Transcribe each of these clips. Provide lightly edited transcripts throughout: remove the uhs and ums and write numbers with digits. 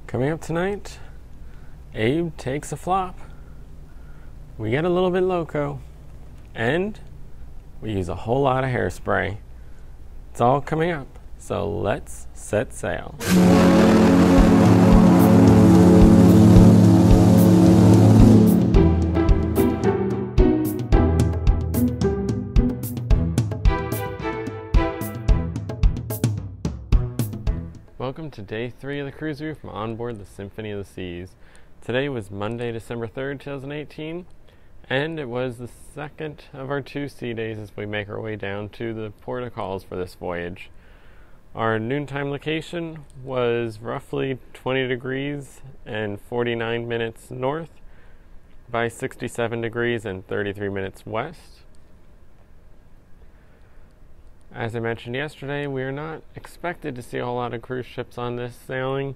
Coming up tonight, Abe takes a flop. We get a little bit loco, and we use a whole lot of hairspray. It's all coming up, so let's set sail. Welcome to day 3 of the cruise view from onboard the Symphony of the Seas. Today was Monday, December 3rd, 2018, and it was the second of our 2 sea days as we make our way down to the Kirkiles for this voyage. Our noontime location was roughly 20 degrees and 49 minutes north by 67 degrees and 33 minutes west. As I mentioned yesterday, we are not expected to see a whole lot of cruise ships on this sailing.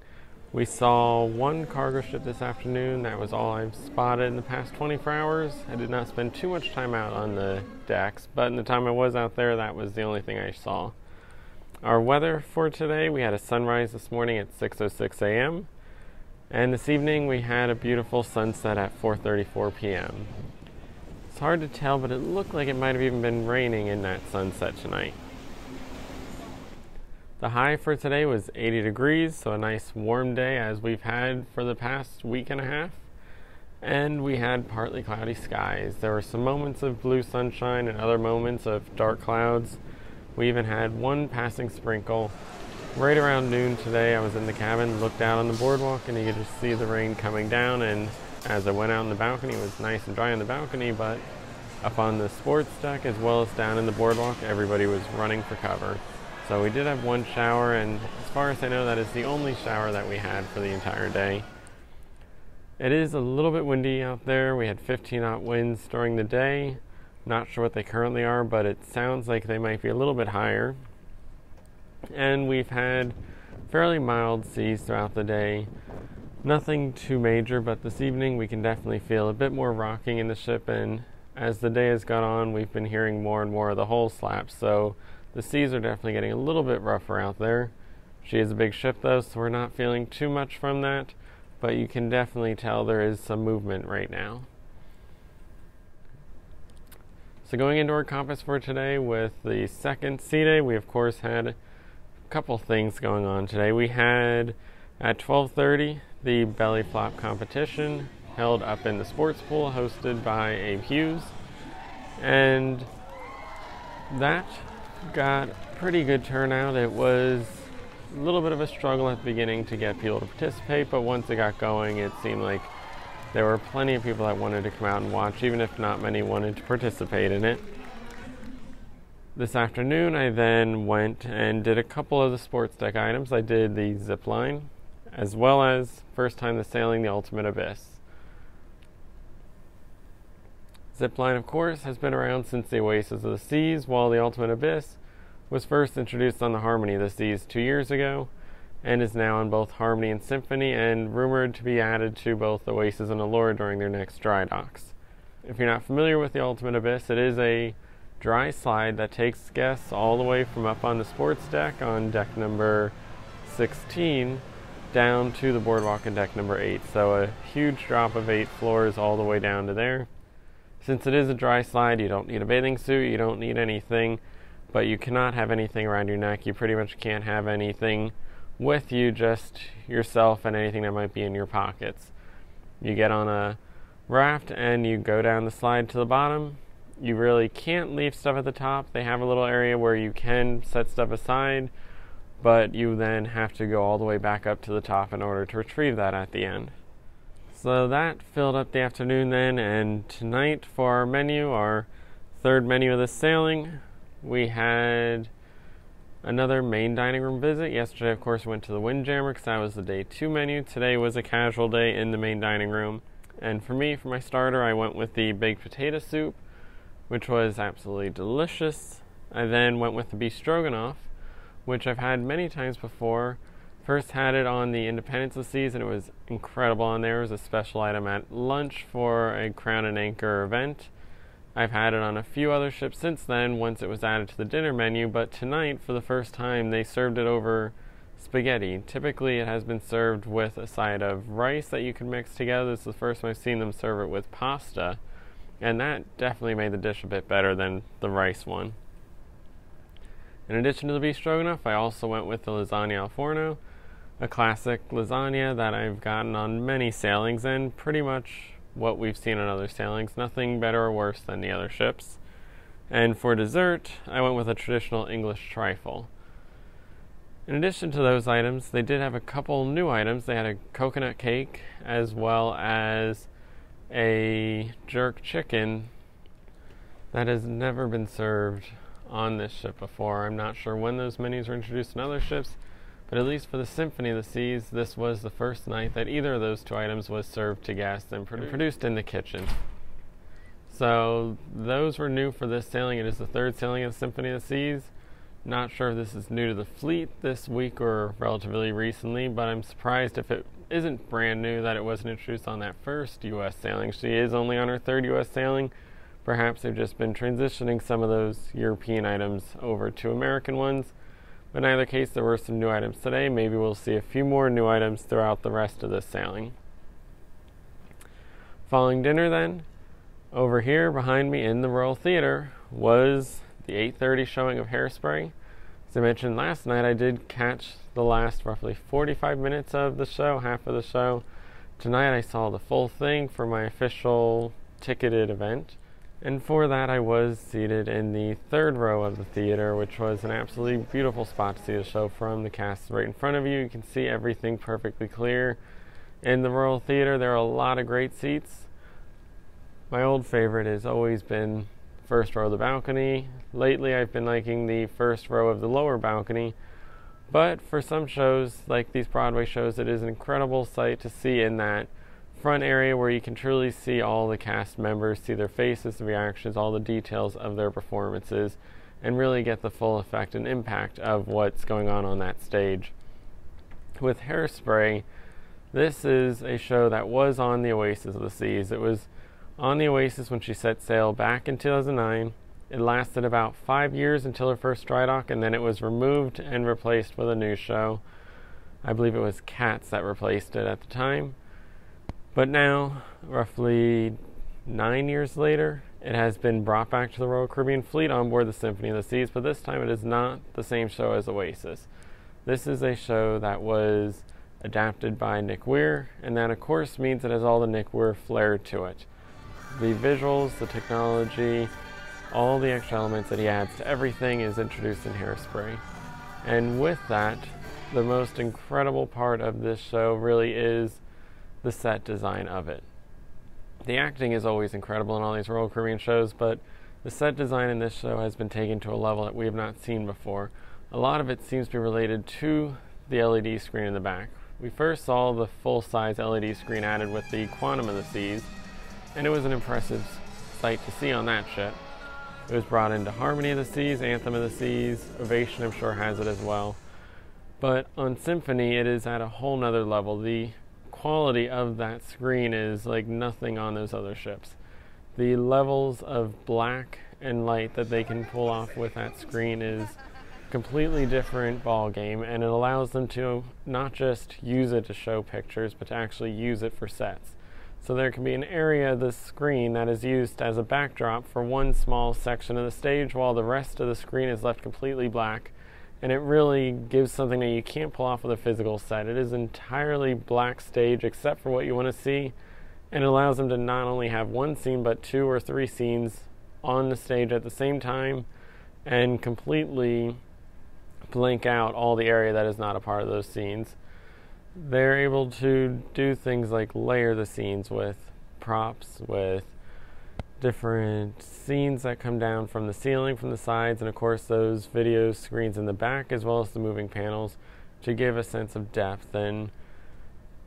We saw one cargo ship this afternoon. That was all I've spotted in the past 24 hours. I did not spend too much time out on the decks, but in the time I was out there, that was the only thing I saw. Our weather for today, we had a sunrise this morning at 6:06 a.m. and this evening we had a beautiful sunset at 4:34 p.m. It's hard to tell, but it looked like it might have even been raining in that sunset tonight. The high for today was 80 degrees, so a nice warm day as we've had for the past week and a half. And we had partly cloudy skies. There were some moments of blue sunshine and other moments of dark clouds. We even had one passing sprinkle. Right around noon today, I was in the cabin, looked out on the boardwalk, and you could just see the rain coming down. And as I went out on the balcony, it was nice and dry on the balcony, but up on the sports deck as well as down in the boardwalk, everybody was running for cover. So we did have one shower, and as far as I know, that is the only shower that we had for the entire day. It is a little bit windy out there. We had 15-knot winds during the day. Not sure what they currently are, but it sounds like they might be a little bit higher. And we've had fairly mild seas throughout the day. Nothing too major, but this evening we can definitely feel a bit more rocking in the ship, and as the day has gone on, we've been hearing more and more of the hull slaps, so the seas are definitely getting a little bit rougher out there. She is a big ship though, so we're not feeling too much from that, but you can definitely tell there is some movement right now. So going into our compass for today with the second sea day, we of course had a couple things going on today. We had at 12:30 the belly flop competition held up in the sports pool hosted by Abe Hughes, and that got pretty good turnout. It was a little bit of a struggle at the beginning to get people to participate, but once it got going, it seemed like there were plenty of people that wanted to come out and watch, even if not many wanted to participate in it. This afternoon, I then went and did a couple of the sports deck items. I did the zip line, as well as first time the sailing the Ultimate Abyss. Zipline, of course, has been around since the Oasis of the Seas, while the Ultimate Abyss was first introduced on the Harmony of the Seas 2 years ago, and is now on both Harmony and Symphony, and rumored to be added to both Oasis and Allure during their next dry docks. If you're not familiar with the Ultimate Abyss, it is a dry slide that takes guests all the way from up on the sports deck on deck number 16 down to the boardwalk on deck number 8. So a huge drop of 8 floors all the way down to there. Since it is a dry slide, you don't need a bathing suit, you don't need anything, but you cannot have anything around your neck. You pretty much can't have anything with you, just yourself and anything that might be in your pockets. You get on a raft and you go down the slide to the bottom. You really can't leave stuff at the top. They have a little area where you can set stuff aside, but you then have to go all the way back up to the top in order to retrieve that at the end. So that filled up the afternoon then, and tonight for our menu, our third menu of the sailing, we had another main dining room visit. Yesterday, of course, we went to the Windjammer because that was the day 2 menu. Today was a casual day in the main dining room. And for me, for my starter, I went with the baked potato soup, which was absolutely delicious. I then went with the beef stroganoff, which I've had many times before. First had it on the Independence of the Seas, and it was incredible on there. It was a special item at lunch for a Crown and Anchor event. I've had it on a few other ships since then, once it was added to the dinner menu, but tonight, for the first time, they served it over spaghetti. Typically it has been served with a side of rice that you can mix together. This is the first time I've seen them serve it with pasta, and that definitely made the dish a bit better than the rice one. In addition to the beef stroganoff, I also went with the lasagna al forno, a classic lasagna that I've gotten on many sailings, and pretty much what we've seen on other sailings, nothing better or worse than the other ships. And for dessert, I went with a traditional English trifle. In addition to those items, they did have a couple new items. They had a coconut cake as well as a jerk chicken that has never been served on this ship before. I'm not sure when those menus were introduced in other ships, but at least for the Symphony of the Seas, this was the first night that either of those two items was served to guests and produced in the kitchen. So those were new for this sailing. It is the third sailing of the Symphony of the Seas. Not sure if this is new to the fleet this week or relatively recently, but I'm surprised if it isn't brand new that it wasn't introduced on that first U.S. sailing. She is only on her third U.S. sailing. Perhaps they've just been transitioning some of those European items over to American ones. But in either case, there were some new items today. Maybe we'll see a few more new items throughout the rest of this sailing. Following dinner then, over here behind me in the Royal Theater was the 8:30 showing of Hairspray. As I mentioned last night, I did catch the last roughly 45 minutes of the show, half of the show. Tonight I saw the full thing for my official ticketed event. And for that, I was seated in the third row of the theater, which was an absolutely beautiful spot to see the show from. The cast is right in front of you. You can see everything perfectly clear. In the Royal Theater, there are a lot of great seats. My old favorite has always been first row of the balcony. Lately, I've been liking the first row of the lower balcony. But for some shows, like these Broadway shows, it is an incredible sight to see in that front area where you can truly see all the cast members, see their faces, the reactions, all the details of their performances, and really get the full effect and impact of what's going on that stage. With Hairspray, this is a show that was on the Oasis of the Seas. It was on the Oasis when she set sail back in 2009. It lasted about 5 years until her first dry dock, and then it was removed and replaced with a new show. I believe it was Cats that replaced it at the time. But now, roughly 9 years later, it has been brought back to the Royal Caribbean Fleet on board the Symphony of the Seas, but this time it is not the same show as Oasis. This is a show that was adapted by Nick Weir, and that of course means it has all the Nick Weir flair to it. The visuals, the technology, all the extra elements that he adds to everything is introduced in Hairspray. And with that, the most incredible part of this show really is the set design of it. The acting is always incredible in all these Royal Caribbean shows, but the set design in this show has been taken to a level that we have not seen before. A lot of it seems to be related to the LED screen in the back. We first saw the full-size LED screen added with the Quantum of the Seas, and it was an impressive sight to see on that ship. It was brought into Harmony of the Seas, Anthem of the Seas, Ovation I'm sure has it as well. But on Symphony, it is at a whole nother level. The quality of that screen is like nothing on those other ships. The levels of black and light that they can pull off with that screen is a completely different ball game, and it allows them to not just use it to show pictures, but to actually use it for sets. So there can be an area of the screen that is used as a backdrop for one small section of the stage, while the rest of the screen is left completely black. And it really gives something that you can't pull off with a physical set. It is entirely black stage except for what you want to see, and it allows them to not only have one scene but 2 or 3 scenes on the stage at the same time and completely blank out all the area that is not a part of those scenes. They're able to do things like layer the scenes with props, with different scenes that come down from the ceiling, from the sides, and of course those video screens in the back, as well as the moving panels, to give a sense of depth and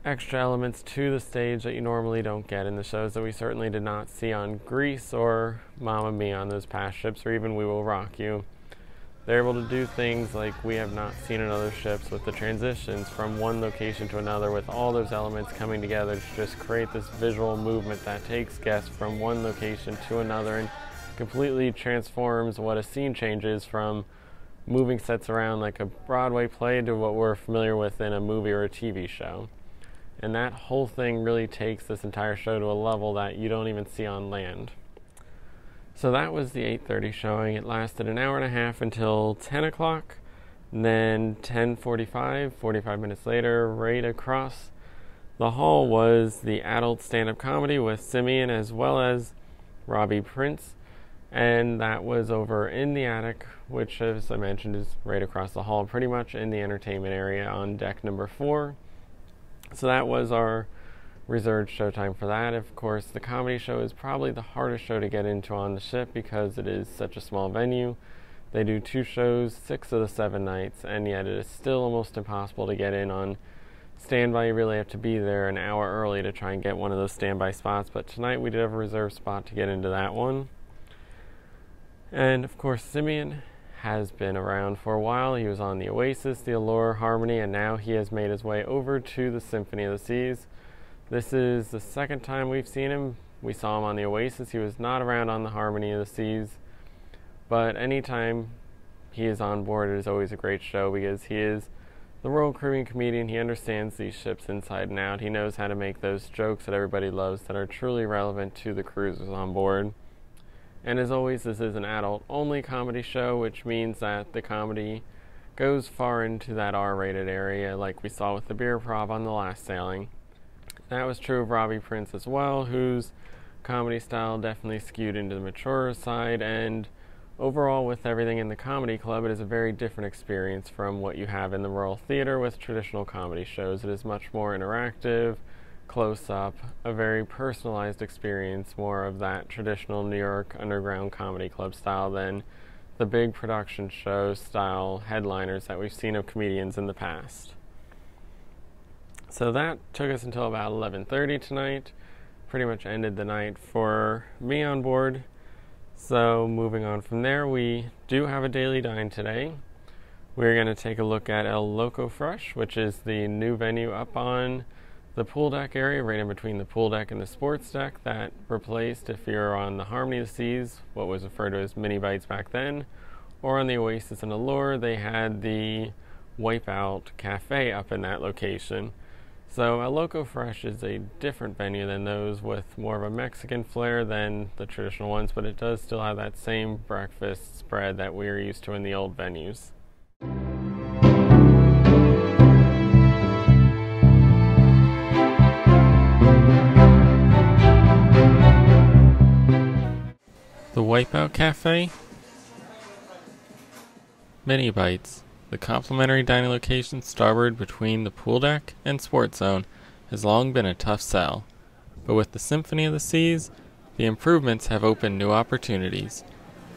extra elements to the stage that you normally don't get in the shows that we certainly did not see on Grease or Mamma Mia on those past ships, or even We Will Rock You. They're able to do things like we have not seen in other ships, with the transitions from one location to another, with all those elements coming together to just create this visual movement that takes guests from one location to another and completely transforms what a scene changes from moving sets around like a Broadway play to what we're familiar with in a movie or a TV show. And that whole thing really takes this entire show to a level that you don't even see on land. So that was the 8:30 showing. It lasted an hour and a half until 10 o'clock. And then 10:45, 45 minutes later, right across the hall was the adult stand-up comedy with Simeon as well as Robbie, Printz. And that was over in the attic, which, as I mentioned, is right across the hall, pretty much in the entertainment area on deck number 4. So that was our reserved showtime for that. Of course, the comedy show is probably the hardest show to get into on the ship because it is such a small venue. They do 2 shows, 6 of the 7 nights, and yet it is still almost impossible to get in on standby. You really have to be there an hour early to try and get one of those standby spots, but tonight we did have a reserved spot to get into that one. And of course, Simeon has been around for a while. He was on the Oasis, the Allure, Harmony, and now he has made his way over to the Symphony of the Seas. This is the second time we've seen him. We saw him on the Oasis. He was not around on the Harmony of the Seas, but anytime he is on board, it is always a great show because he is the Royal Caribbean comedian. He understands these ships inside and out. He knows how to make those jokes that everybody loves that are truly relevant to the cruisers on board. And as always, this is an adult-only comedy show, which means that the comedy goes far into that R-rated area, like we saw with the beer prov on the last sailing. That was true of Robbie, Printz as well, whose comedy style definitely skewed into the mature side, and overall, with everything in the comedy club, it is a very different experience from what you have in the Royal Theater with traditional comedy shows. It is much more interactive, close-up, a very personalized experience, more of that traditional New York underground comedy club style than the big production show style headliners that we've seen of comedians in the past. So that took us until about 11:30 tonight. Pretty much ended the night for me on board. So moving on from there, we do have a Daily Dine today. We're going to take a look at Loco Fresh, which is the new venue up on the pool deck area, right in between the pool deck and the sports deck, that replaced, if you're on the Harmony of the Seas, what was referred to as mini bites back then, or on the Oasis and Allure, they had the Wipeout Cafe up in that location. So Loco Fresh is a different venue than those, with more of a Mexican flair than the traditional ones, but it does still have that same breakfast spread that we're used to in the old venues. The Wipeout Cafe? Mini Bites. The complimentary dining location starboard between the pool deck and sports zone has long been a tough sell, but with the Symphony of the Seas, the improvements have opened new opportunities.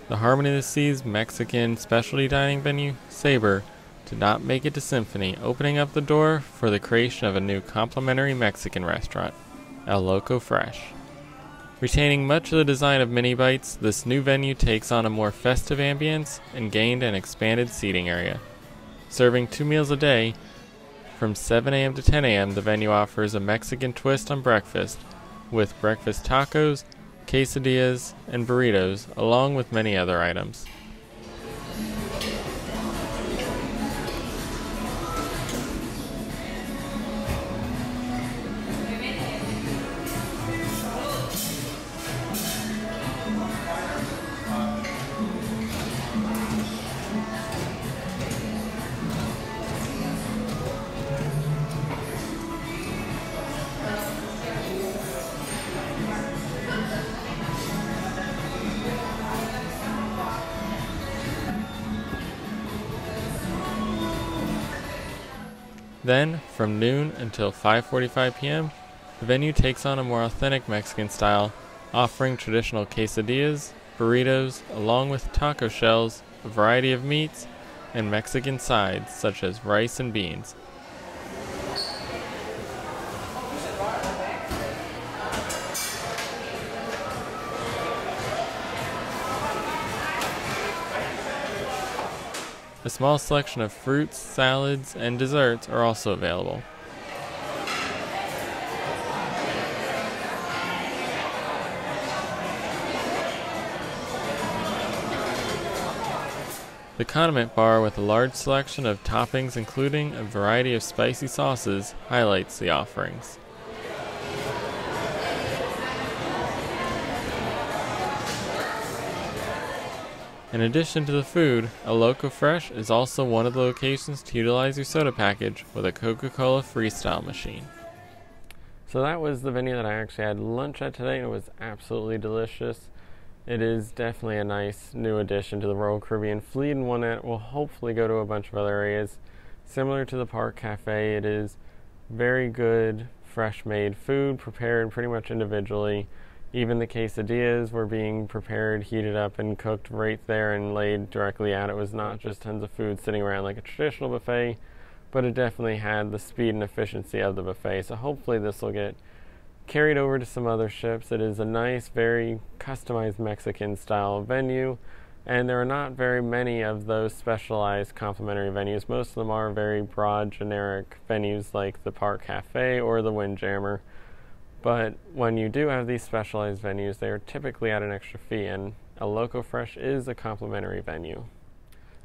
The Harmony of the Seas Mexican specialty dining venue, Sabre, did not make it to Symphony, opening up the door for the creation of a new complimentary Mexican restaurant, El Loco Fresh. Retaining much of the design of Mini Bites, this new venue takes on a more festive ambience and gained an expanded seating area. Serving 2 meals a day, from 7 a.m. to 10 a.m., the venue offers a Mexican twist on breakfast, with breakfast tacos, quesadillas, and burritos, along with many other items. Then, from noon until 5:45 p.m., the venue takes on a more authentic Mexican style, offering traditional quesadillas, burritos, along with taco shells, a variety of meats, and Mexican sides such as rice and beans. A small selection of fruits, salads, and desserts are also available. The condiment bar, with a large selection of toppings including a variety of spicy sauces, highlights the offerings. In addition to the food, a Loco Fresh is also one of the locations to utilize your soda package with a Coca-Cola freestyle machine. So that was the venue that I actually had lunch at today, and it was absolutely delicious. It is definitely a nice new addition to the Royal Caribbean fleet, and one that will hopefully go to a bunch of other areas. Similar to the Park Cafe, it is very good, fresh-made food prepared pretty much individually. Even the quesadillas were being prepared, heated up, and cooked right there and laid directly out. It was not just tons of food sitting around like a traditional buffet, but it definitely had the speed and efficiency of the buffet. So hopefully this will get carried over to some other ships. It is a nice, very customized Mexican-style venue, and there are not very many of those specialized complimentary venues. Most of them are very broad, generic venues like the Park Cafe or the Windjammer. But when you do have these specialized venues, they are typically at an extra fee, and a Loco Fresh is a complimentary venue.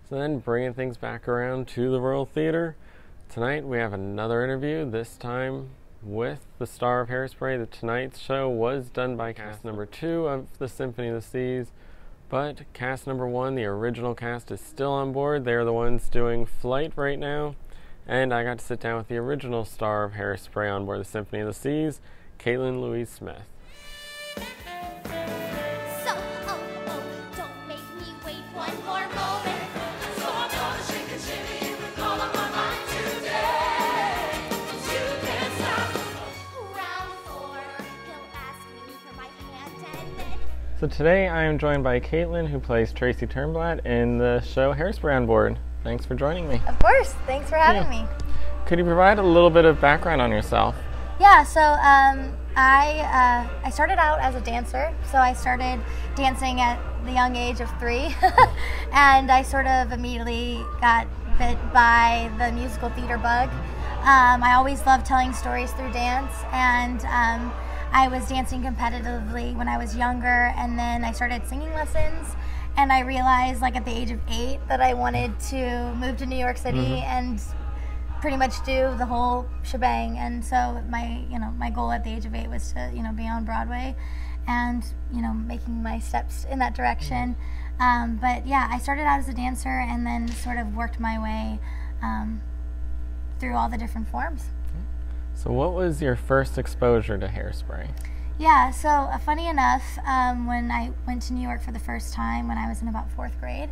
So then, bringing things back around to the Royal Theater, tonight we have another interview, this time with the star of Hairspray. The tonight's show was done by cast number 2 of the Symphony of the Seas, but cast number 1, the original cast, is still on board. They're the ones doing flight right now, and I got to sit down with the original star of Hairspray on board the Symphony of the Seas, Kaitlyn Louise Smith. Don't make me wait one more moment. So I'm gonna shake and shimmy with all of my might today. You can't stop. Round 4, he'll ask me for my hand and then. So today I am joined by Kaitlyn, who plays Tracy Turnblad in the show Hairspray on board. Thanks for joining me. Of course, thanks for having me. Could you provide a little bit of background on yourself? Yeah, so I started out as a dancer. So I started dancing at the young age of 3, and I sort of immediately got bit by the musical theater bug. I always loved telling stories through dance, and I was dancing competitively when I was younger, and then I started singing lessons, and I realized, like at the age of 8, that I wanted to move to New York City and pretty much do the whole shebang. And so my goal at the age of 8 was to be on Broadway, and making my steps in that direction. But yeah, I started out as a dancer and then sort of worked my way through all the different forms. So what was your first exposure to Hairspray? Yeah, so funny enough, when I went to New York for the first time when I was in about 4th grade,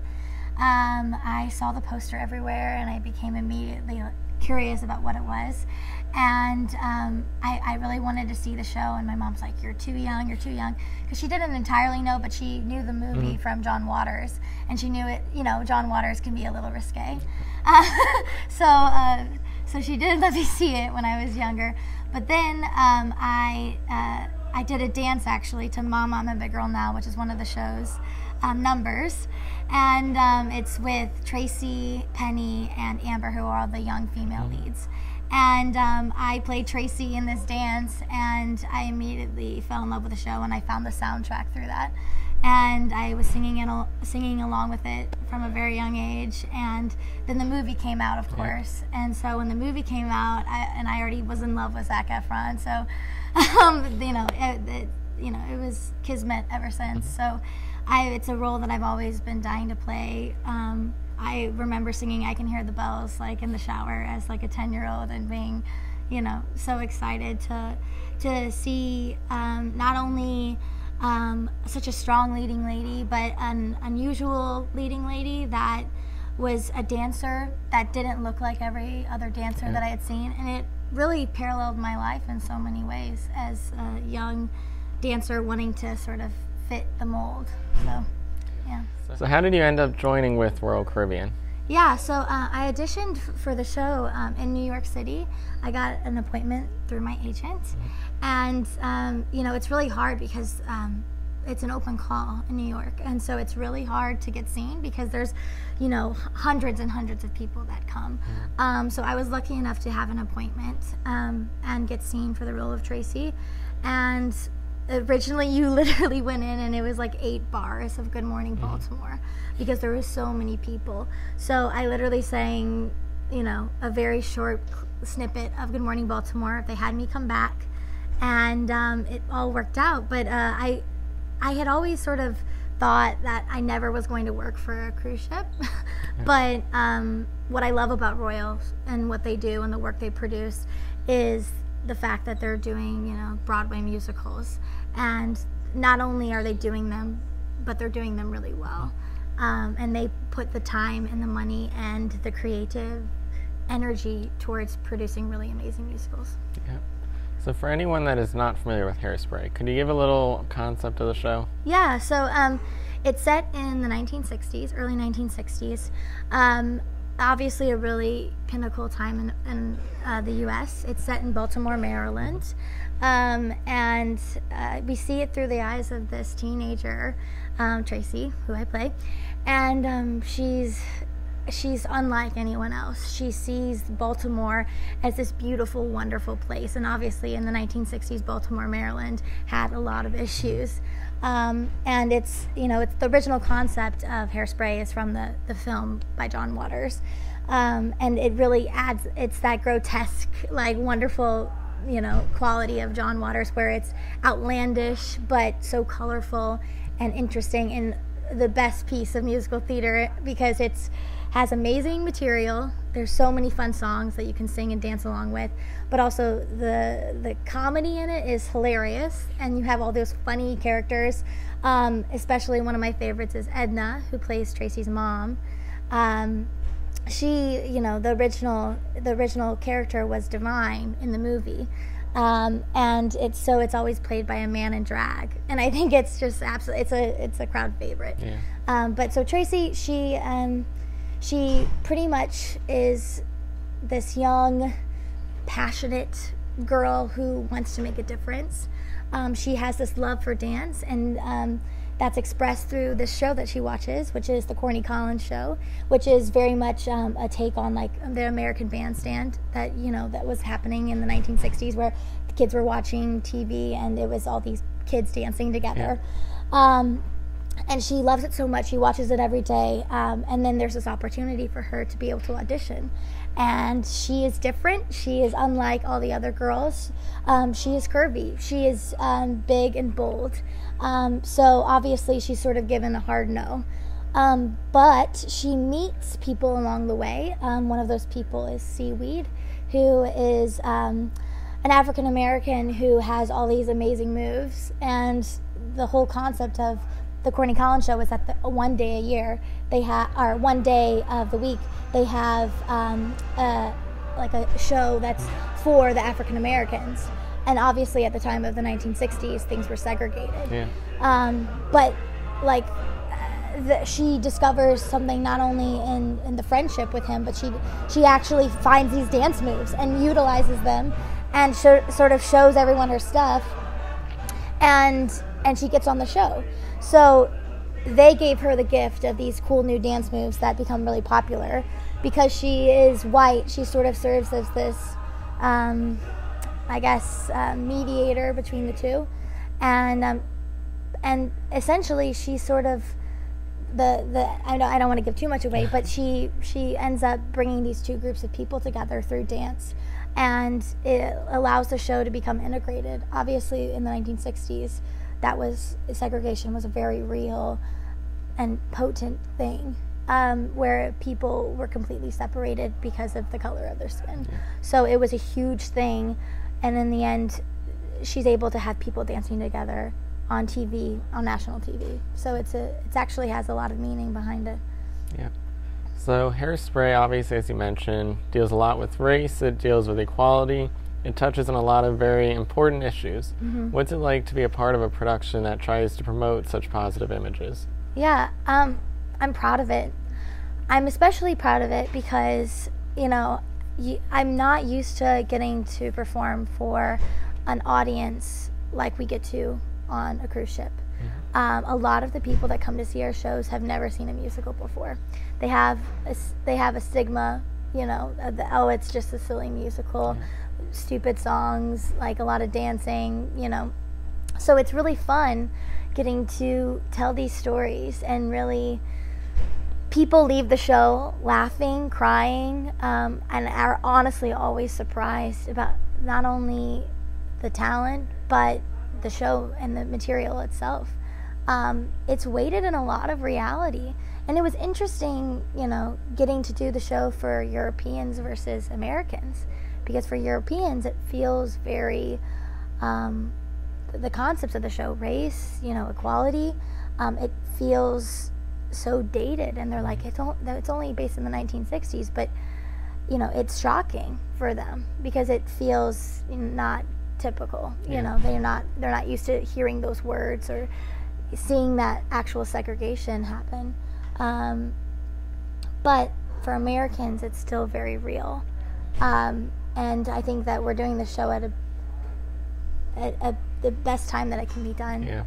I saw the poster everywhere, and I became immediately curious about what it was, and I really wanted to see the show. And my mom's like, you're too young, because she didn't entirely know, but she knew the movie from John Waters, and she knew it, John Waters can be a little risque. So she did let me see it when I was younger. But then I did a dance actually to Mama, I'm a Big Girl Now, which is one of the show's numbers. And it's with Tracy, Penny, and Amber, who are all the young female leads. And I played Tracy in this dance, and I immediately fell in love with the show, and I found the soundtrack through that. And I was singing along with it from a very young age. And then the movie came out, of course. And so when the movie came out, I already was in love with Zac Efron. So, it was kismet ever since. So it's a role that I've always been dying to play. I remember singing I Can Hear the Bells like in the shower as like a 10-year-old, and being, so excited to see not only such a strong leading lady, but an unusual leading lady that was a dancer that didn't look like every other dancer that I had seen. And it really paralleled my life in so many ways as a young dancer wanting to sort of fit the mold. So, yeah. So how did you end up joining with Royal Caribbean? Yeah, so I auditioned for the show in New York City. I got an appointment through my agent. And, it's really hard because it's an open call in New York. And so it's really hard to get seen because there's, hundreds and hundreds of people that come. So I was lucky enough to have an appointment and get seen for the role of Tracy. And originally you literally went in and it was like 8 bars of Good Morning Baltimore because there was so many people. So I literally sang, you know, a very short snippet of Good Morning Baltimore. They had me come back, and it all worked out. But I had always sort of thought that I never was going to work for a cruise ship. But what I love about Royal and what they do and the work they produce is the fact that they're doing, you know, Broadway musicals. And not only are they doing them, but they're doing them really well. And they put the time and the money and the creative energy towards producing really amazing musicals. Yeah. So for anyone that is not familiar with Hairspray, could you give a little concept of the show? Yeah, so it's set in the 1960s, early 1960s. Obviously a really pinnacle time in the U.S. It's set in Baltimore, Maryland. And we see it through the eyes of this teenager, Tracy, who I play. And she's unlike anyone else. She sees Baltimore as this beautiful, wonderful place. And obviously in the 1960s, Baltimore, Maryland had a lot of issues. And it's, you know, it's the original concept of Hairspray is from the film by John Waters. And it really adds, it's that grotesque, like wonderful, you know, quality of John Waters where it's outlandish, but so colorful and interesting, and the best piece of musical theater because it's has amazing material. There's so many fun songs that you can sing and dance along with, but also the comedy in it is hilarious, and you have all those funny characters. Especially one of my favorites is Edna, who plays Tracy's mom. She, you know, the original character was Divine in the movie. And it's always played by a man in drag, and I think it's just absolutely it's a crowd favorite. Yeah. But so Tracy, she pretty much is this young, passionate girl who wants to make a difference. She has this love for dance, and that's expressed through this show that she watches, which is the Corny Collins show, which is very much a take on like the American Bandstand that, you know, that was happening in the 1960s, where the kids were watching TV and it was all these kids dancing together. Yeah. And she loves it so much, she watches it every day. And then there's this opportunity for her to be able to audition. And she is different. She is unlike all the other girls. She is curvy. She is big and bold. So obviously she's sort of given a hard no. But she meets people along the way. One of those people is Seaweed, who is an African American who has all these amazing moves. And the whole concept of the Corny Collins show is that one day a year or one day of the week they have like a show that's for the African Americans. And obviously at the time of the 1960s things were segregated. Yeah. But like she discovers something not only in the friendship with him, but she actually finds these dance moves and utilizes them, and sort of shows everyone her stuff, and she gets on the show. So they gave her the gift of these cool new dance moves that become really popular. Because she is white, she sort of serves as this, I guess, mediator between the two. And essentially she's sort of I don't want to give too much away, but she ends up bringing these two groups of people together through dance. And it allows the show to become integrated. Obviously in the 1960s, segregation was a very real and potent thing, where people were completely separated because of the color of their skin. Yeah. So it was a huge thing, and in the end, she's able to have people dancing together on TV, on national TV. So it actually has a lot of meaning behind it. Yeah. So Hairspray, obviously, as you mentioned, deals a lot with race. It deals with equality. It touches on a lot of very important issues. Mm-hmm. What's it like to be a part of a production that tries to promote such positive images? Yeah, I'm proud of it. I'm especially proud of it because, you know, I'm not used to getting to perform for an audience like we get to on a cruise ship. Mm-hmm. A lot of the people that come to see our shows have never seen a musical before. They have a stigma, you know, it's just a silly musical. Yeah. Stupid songs, like a lot of dancing, you know. So it's really fun getting to tell these stories, and really people leave the show laughing, crying, and are honestly always surprised about not only the talent, but the show and the material itself. It's weighted in a lot of reality. And it was interesting, you know, getting to do the show for Europeans versus Americans, because for Europeans it feels very, the concepts of the show, race, you know, equality, it feels so dated, and they're like, it's only based in the 1960s, but you know, it's shocking for them because it feels not typical. You know, they're not used to hearing those words or seeing that actual segregation happen. But for Americans, it's still very real. And I think that we're doing the show at the best time that it can be done. Yeah.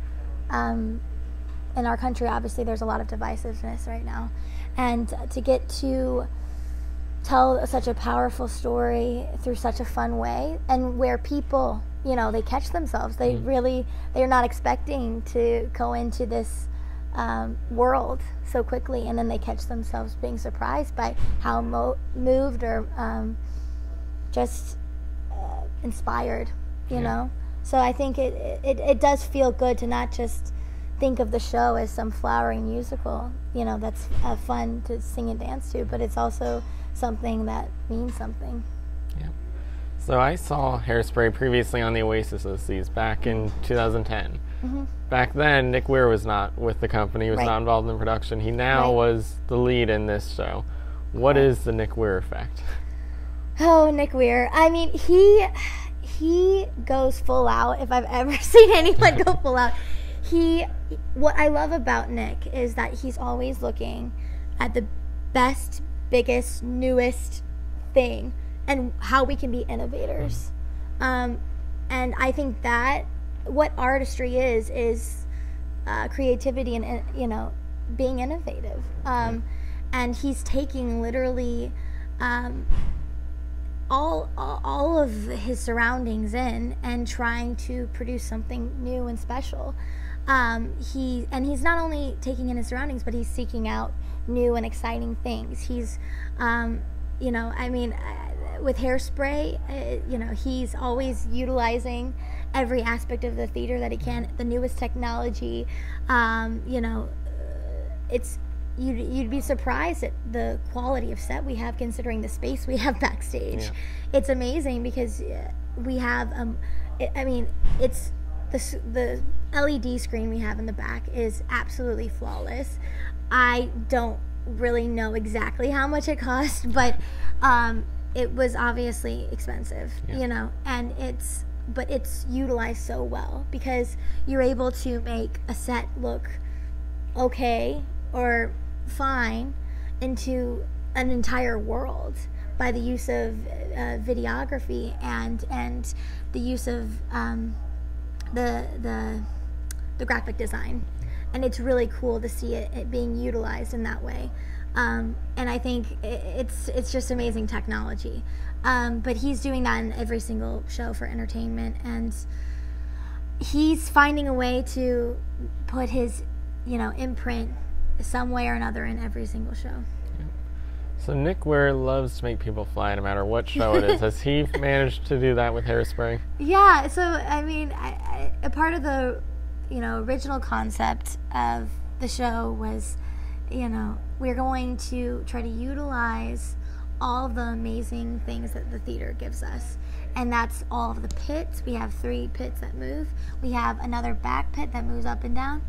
In our country, obviously, there's a lot of divisiveness right now. And to get to tell such a powerful story through such a fun way, and where people, you know, they catch themselves. They really, they're not expecting to go into this world so quickly, and then they catch themselves being surprised by how moved or just inspired, you know? So I think it does feel good to not just think of the show as some flowery musical, you know, that's fun to sing and dance to, but it's also something that means something. Yeah. So I saw Hairspray previously on the Oasis of the Seas back in 2010. Back then, Nick Weir was not with the company. He was not involved in production. He now was the lead in this show. What is the Nick Weir effect? Oh, Nick Weir. I mean, he goes full out. If I've ever seen anyone go full out, what I love about Nick is that he's always looking at the best, biggest, newest thing and how we can be innovators. And I think that what artistry is creativity and, you know, being innovative. And he's taking literally all of his surroundings in and trying to produce something new and special. He's not only taking in his surroundings, but he's seeking out new and exciting things. He's, you know, I mean, with Hairspray, you know, he's always utilizing every aspect of the theater that he can, the newest technology. You know, you'd be surprised at the quality of set we have, considering the space we have backstage. Yeah. It's amazing because we have, I mean, it's the LED screen we have in the back is absolutely flawless. I don't really know exactly how much it cost, but it was obviously expensive, you know, and it's utilized so well because you're able to make a set look okay or fine into an entire world by the use of videography and the use of the graphic design, and it's really cool to see it being utilized in that way. And I think it's just amazing technology. But he's doing that in every single show for entertainment, and he's finding a way to put his, you know, imprint some way or another in every single show. So Nick Weir loves to make people fly no matter what show it is. Has he managed to do that with Hairspray? Yeah, so I mean, a part of the, you know, original concept of the show was, you know, we're going to try to utilize all the amazing things that the theater gives us. And that's all of the pits. We have 3 pits that move. We have another back pit that moves up and down.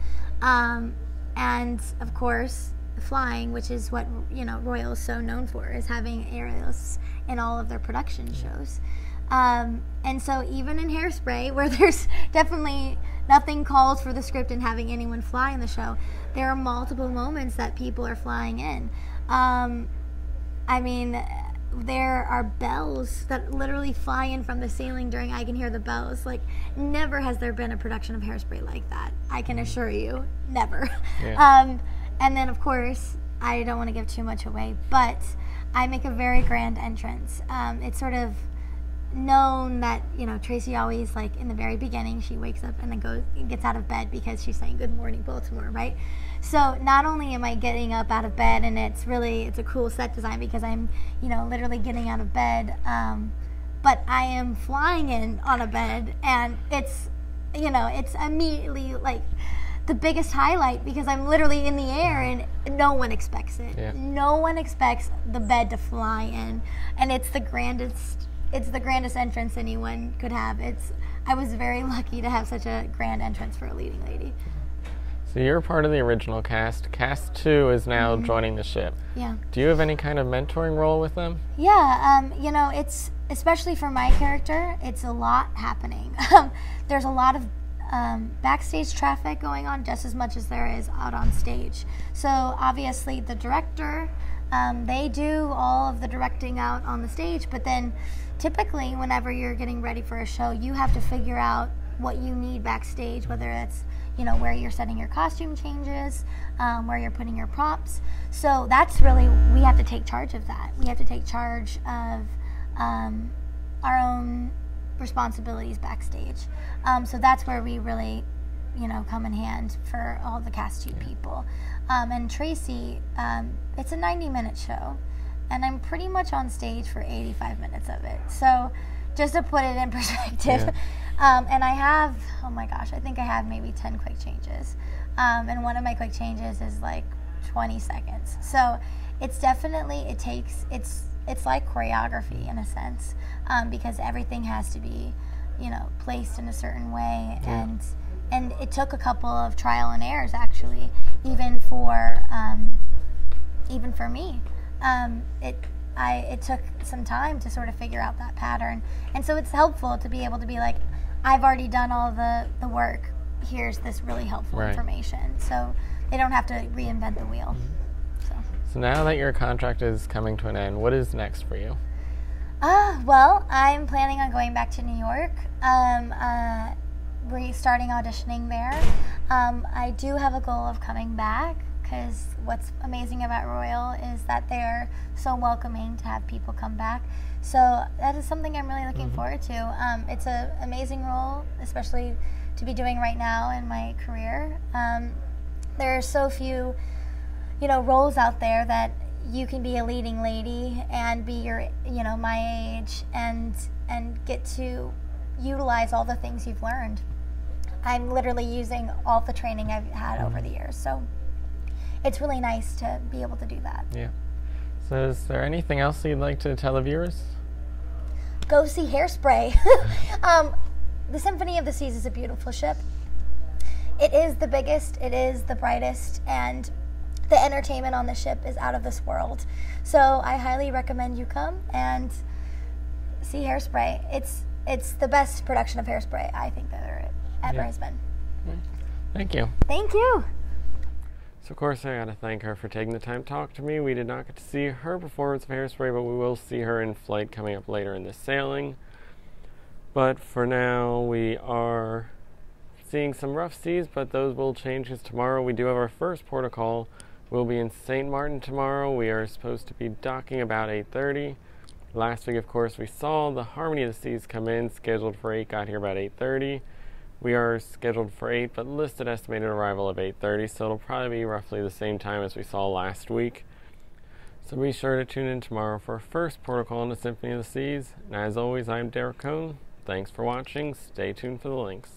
And of course, flying, which is what, you know, Royal is so known for, is having aerials in all of their production shows. And so even in Hairspray, where there's definitely nothing calls for the script and having anyone fly in the show, there are multiple moments that people are flying in. I mean, there are bells that literally fly in from the ceiling during I Can Hear the Bells. Like, never has there been a production of Hairspray like that. I can assure you, never. Yeah. And then, of course, I don't want to give too much away, but I make a very grand entrance. It's sort of known that, Tracy always, like, in the very beginning, she wakes up and then gets out of bed because she's saying good morning Baltimore, right? So not only am I getting up out of bed, and it's a cool set design because I'm, literally getting out of bed, but I am flying in on a bed, and it's immediately, like, the biggest highlight because I'm literally in the air and no one expects it. Yeah. No one expects the bed to fly in, and it's the grandest entrance anyone could have. I was very lucky to have such a grand entrance for a leading lady. So you're part of the original cast. Cast 2 is now joining the ship. Yeah. Do you have any kind of mentoring role with them? Yeah, it's, especially for my character, it's a lot happening. There's a lot of backstage traffic going on just as much as there is out on stage. So obviously the director, they do all of the directing out on the stage, but then typically whenever you're getting ready for a show, you have to figure out what you need backstage, whether it's, where you're setting your costume changes, where you're putting your props. So that's really, we have to take charge of that. We have to take charge of our own responsibilities backstage. So that's where we really, come in hand for all the cast 2 people. And Tracy, it's a 90-minute show, and I'm pretty much on stage for 85 minutes of it. So just to put it in perspective, and I have, oh my gosh, I think I have maybe 10 quick changes. And one of my quick changes is like 20 seconds. So it's definitely, it's like choreography in a sense, because everything has to be, placed in a certain way, and it took a couple of trial and errors actually, even for me. It took some time to sort of figure out that pattern, and so it's helpful to be able to be like, I've already done all the work. Here's this really helpful information, so they don't have to reinvent the wheel. So now that your contract is coming to an end, what is next for you? Well, I'm planning on going back to New York, restarting auditioning there. I do have a goal of coming back, because what's amazing about Royal is that they're so welcoming to have people come back. So that is something I'm really looking forward to. It's an amazing role, especially to be doing right now in my career. There are so few roles out there that you can be a leading lady and be my age and get to utilize all the things you've learned. I'm literally using all the training I've had over the years, so it's really nice to be able to do that. Yeah. So is there anything else you'd like to tell the viewers? Go see Hairspray. The Symphony of the Seas is a beautiful ship. It is the biggest, it is the brightest, and the entertainment on the ship is out of this world. So I highly recommend you come and see Hairspray. It's the best production of Hairspray I think that there ever has been. Thank you. Thank you. So of course I gotta thank her for taking the time to talk to me. We did not get to see her performance of Hairspray, but we will see her in flight coming up later in this sailing. But for now we are seeing some rough seas, but those will change because tomorrow we do have our first port of call. We'll be in St. Martin tomorrow. We are supposed to be docking about 8:30. Last week, of course, we saw the Harmony of the Seas come in, scheduled for 8, got here about 8:30. We are scheduled for 8, but listed estimated arrival of 8:30, so it'll probably be roughly the same time as we saw last week. So be sure to tune in tomorrow for our first port of call on the Symphony of the Seas. And as always, I'm Derek Cohn. Thanks for watching. Stay tuned for the links.